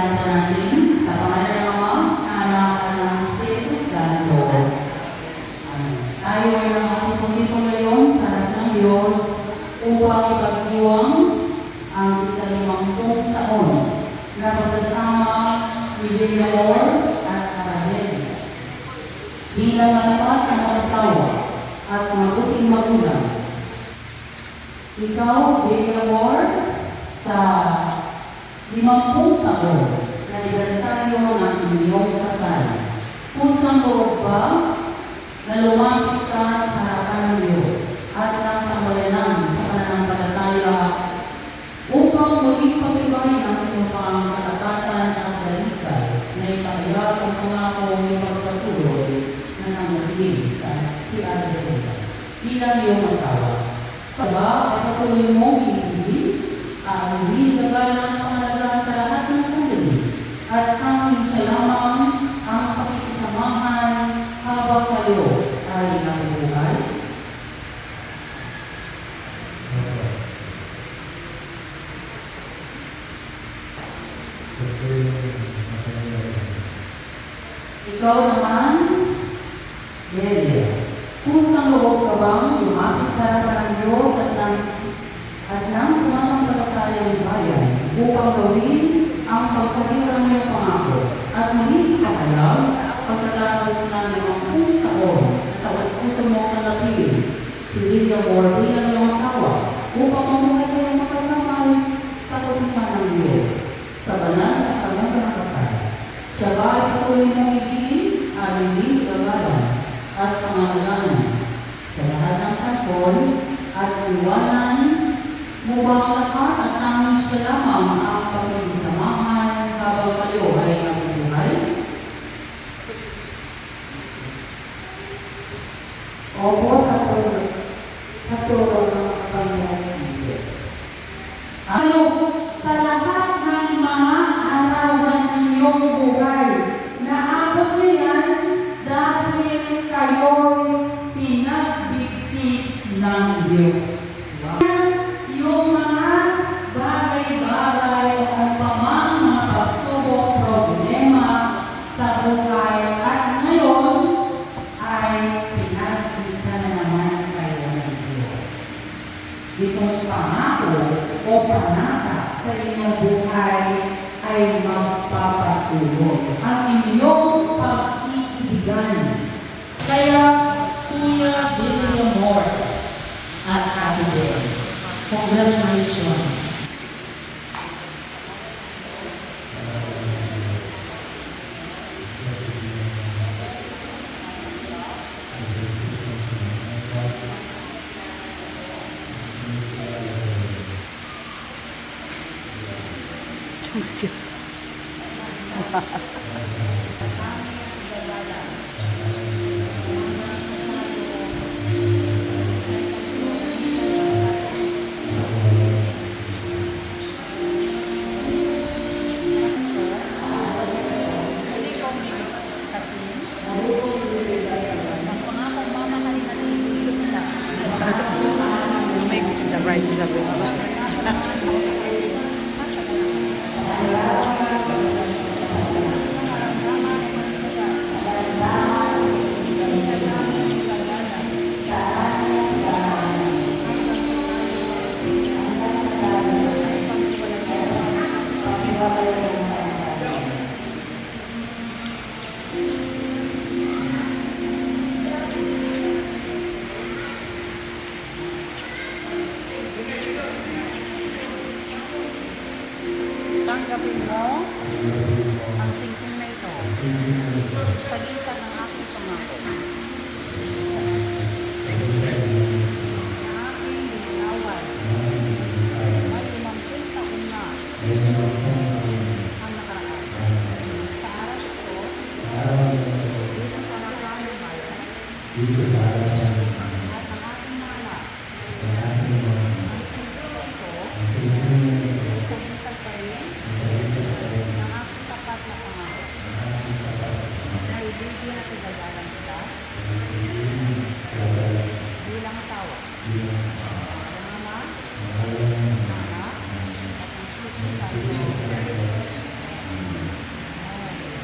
Salita natin sa pangalan ng Ama, ng Anak, at ng Espiritu Santo. Tayo ay ang pumito ngayon sa harap ng Diyos upang ipagdiwang ang ika-50 taon na pagsasama ni Villamor at Arabel. Bilang matapat na mag-asawa at mabuting magulang. Ikaw, Villamor, sa 50 taon na anibersaryo ng inyong kasal. Kusang loob ba na lumapit ka sa harapan ng Diyos at ng sambayanan sa pananampalataya upang muling pagtibayin ang sinupang katatatan at dalisay na ipahirap ang pangako ng pagpatuloy na nangyari sa si Arabella bilang iyong asawa. Diba, ay patuloy mong ibigin ang hindi nagalang pangalagaan sa lahat ng sandali at tanging siya lamang ang pakikisamahan habang kayo ay nabubuhay. Ikaw naman, Delia, kusang loob ka bang lumapit sa harapan ng Diyos at ng sumasampalatayang bayan upang gawin ang pagsakita ng iyong pangako at muli ipahayag pagkatapos ng 50 taon na tawas-puso mo nanatili si Villamor bilang iyong asawa upang mamuhay kayong makasama sa kapisan ng Diyos sa banal sa kanyang kasal. Siya ba ay patuloy mong ibigin at hindi gagalan at pangangalanan sa lahat ng panahon at iwanan mo ba ang lahat at tanging siya lamang ang pagkakisamahan habang kayo ay nabubuhay? Opo, sa turo ng Panginoon. Ano? Sa lahat ng mga arawan ng iyong buhay, naabot mo yan dahil kayo'y pinagbigtis ng Diyos. Yung mga bagay-bagay o pamang mga pagsubok, problema sa buhay at ngayon ay pinag-isa na naman kayo ng Diyos. Ditong pangako o panata sa inyong buhay ay magpapatuloy ang inyong pag-iibigan. Kaya, Kuya Villamor at Ate Bel, congratulations! The righteous of God.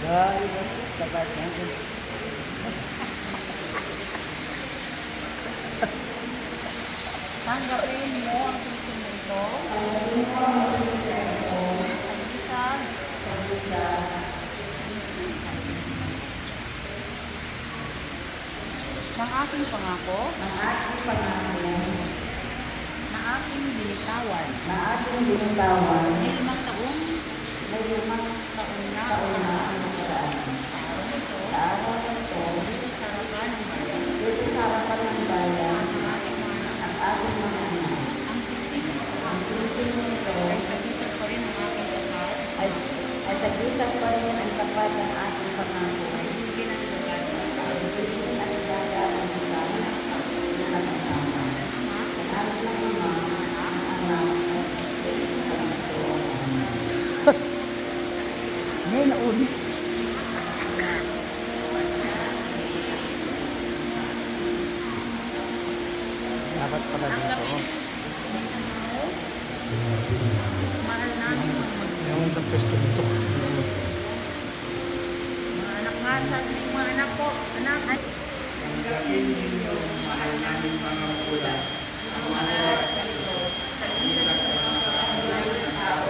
God is the Bible. Tanggapin mo ang sustento. Ng aking pangako. Na aking binitawan. May 5 taong. Na ang nakaraan. Sa araw ito. Dito sa harapan ng bayan. Ang aking mga anak. Ang siksik nito. Ay sagisag pa rin ang tapat ng aking pangako. Ngayon na uli. Dapat pala dito. Mahal namin. Yung the best dito. Mga anak nga, sabi ng mga anak ko, anak, ay, Tanggapin ninyo, mahal namin mga magulang, ang mga oras na ito, sa isa sa mga kanyang tao,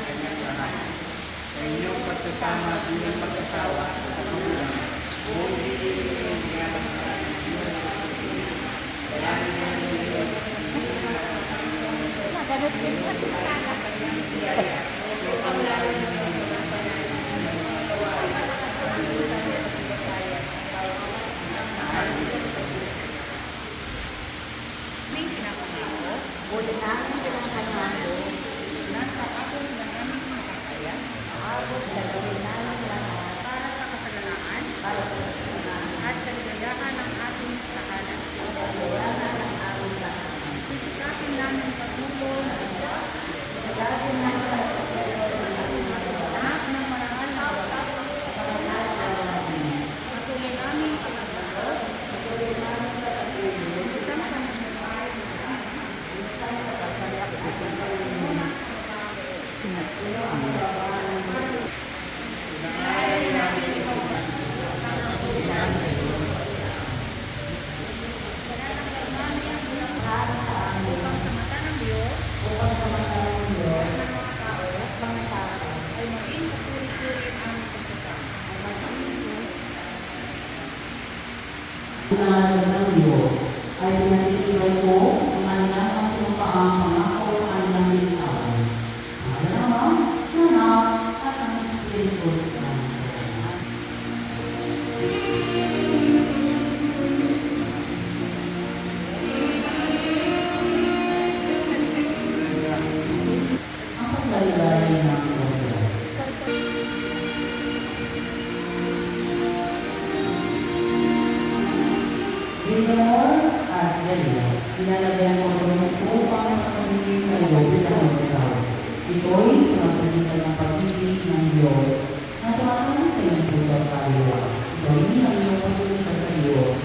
kanyang tahanan. Sa inyong pagsasama bilang mag-asawa sa magulang, hindi ninyo nilalang may pinapangako, nasa abot na aming makakaya, para sa kasaganaan, at kaligayahan ng ating tahanan. Sisikapin namin patuloy lahat ng marangal na patuloy namin pagkakalo, isang samuhay, upang sa mata ng Diyos, ay maging kapuri-puri ang pagsasama. Pinangalan ng Diyos ay pinatitibay ko ang kanilang masumpaang pangako sa kanilang binitawan. Sa Ama, Anak, at ang Espiritu Santo. Ang paglalay ng Lord. Leonor at Delia, pinalagyan ko doon upang makasingin kayo bilang mag-asawa. Ito'y sumasagisag ng pag-ibig ng Diyos na tumatawag sa iyong puso at kaluluwa. Ito'y ang iyong pag-uisa sa Diyos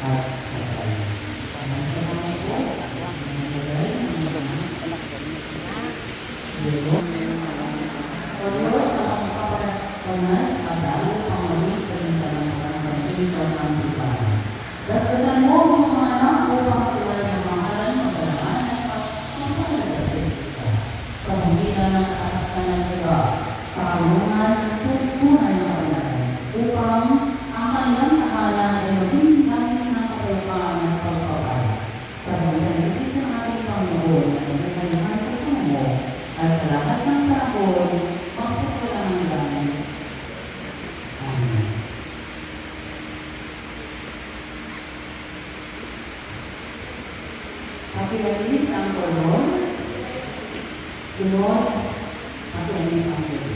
at sa Kanya. Pamang sa mga ito, ang nagagay ng iyong Diyos. O Diyos, na pagpapanas, kasalo ang maging sa isa ng mga puso ng sipahan. Dasasan mo ang mga anak upang sila ng mahalan magdalaman at magpapalaga sa isa. Sa pamilya ng katakpan ng iba, sa karungan at tunay na kapalaran, upang ang kanilang tahanan ay maging gamit ng kapayapaan at pagpapala. Sa pamilya ng isa ng ating Panginoon at ang kanyang kasama mo, at sa lahat ng panahon, magpapalang ang gamit. Amen. Pakialis ang kolon. Sunod, pakialis ang kolon.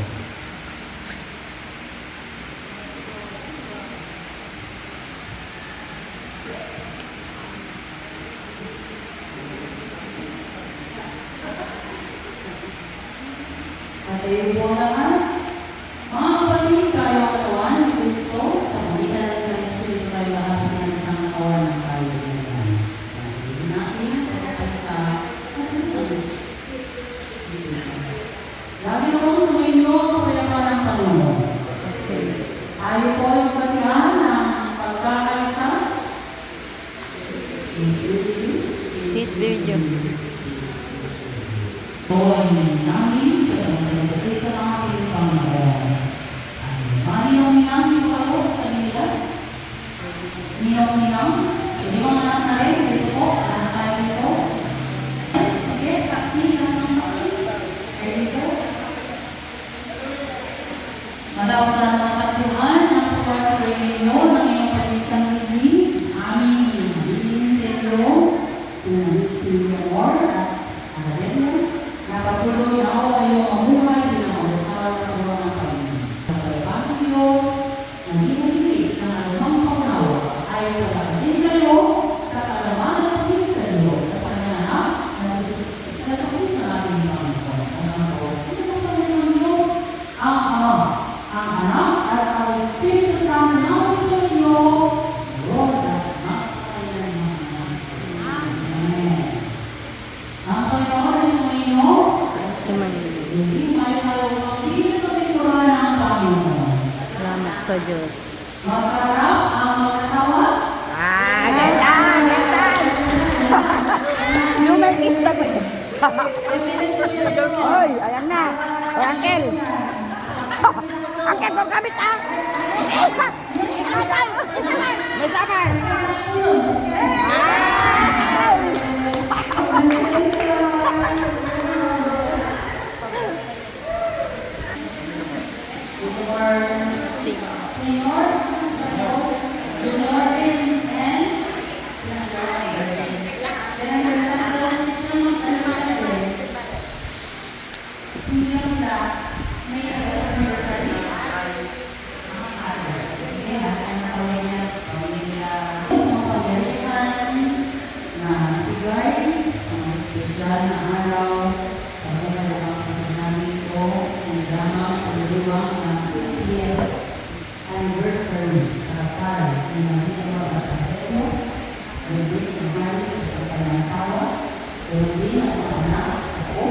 At ayun po lahat, mga kapatid, tayo ang katawan ng Kristo, sa pamitan ng sa Espiritu tayo lahat ng isang katawan ng tayo din. Natin, at sa Video. Tuhan namin sa Panginoon sa Kristo ng ating Panginoon. Ang maninong-ninang dito kayo sa kanila. Ninong-ninang. Hindi mo anak na rin. Dito po. Anak tayo dito. Sige, saksi. Anak ng saksi. Kaya dito. Malaw sa mga saksihan. Ang pagpapalagay ninyo ng inyong pag-isang hindi. Aming hindi sa inyo. Sumunod sa inyong word at napatuloy na ako kayong mamuhay bilang mag-asawa ng mga Panginoon. Sa kalabang Diyos, nandito ng anumang paunawa, ayaw kalakasin kayo sa kalaman at pagiging sa Diyos sa kanyang anak na sa puso namin ng Panginoon. Ang Panginoon Diyos, ang Ama, ang Anak, at ang Espiritu Santo na sa inyo, Lord at makakailan mga Amen. Ang Panginoon ay sumainyo. Hindi tayo hindi ito tinturan ng Panginoon. Salamat sa Diyos. Magkarap ang mag-asawa. Ganyan! Yung may kiss na ba? Oy, ayan na. Oy, Uncle. Uncle, kung kami ta. May sabay. Senyor, Junior and anniversary sa kasal ng mga Pinoy at Pasero, hindi sa halis sa kanyang asawa, hindi ang mga anak ako,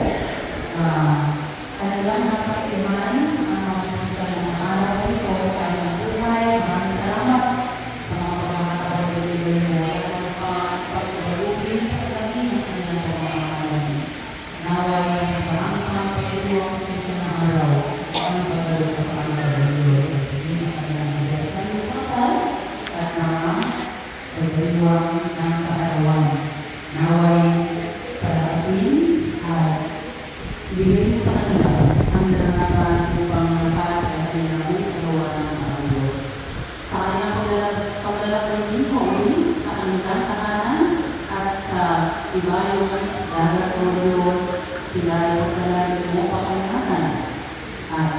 kanilang nasaksihan ang mga saksihan ng mga araw ito sa kanyang buhay. Maraming salamat sa mga pagkakataon na nilagay mo at pagkabalugin sa kami ng kanyang pagkakataon. Naway sa maraming mga pagkakataon sa kanyang araw ang pagkakataon sa kanyang at mga pagkakataon ng kaarawan. Naway palakasin at ibigay sa kanila ang nalalaman upang lahat ay pinagay sa gawa ng mga Diyos. Sa kanyang paglalakbay ko ulit sa kanilang tahanan at sa ibayong dagat ng Diyos, sila ay paglalagay mo pakalahatan. At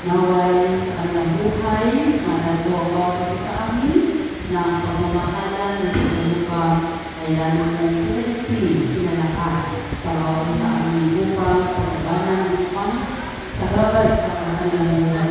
naway sa kanyang buhay, managawa kasi sa amin na ang pagmamahalan ng sinupa ay lalo mong pinalakas sa bawat sa aming upang pagkabanan upang sa babad sa kanilang buhay.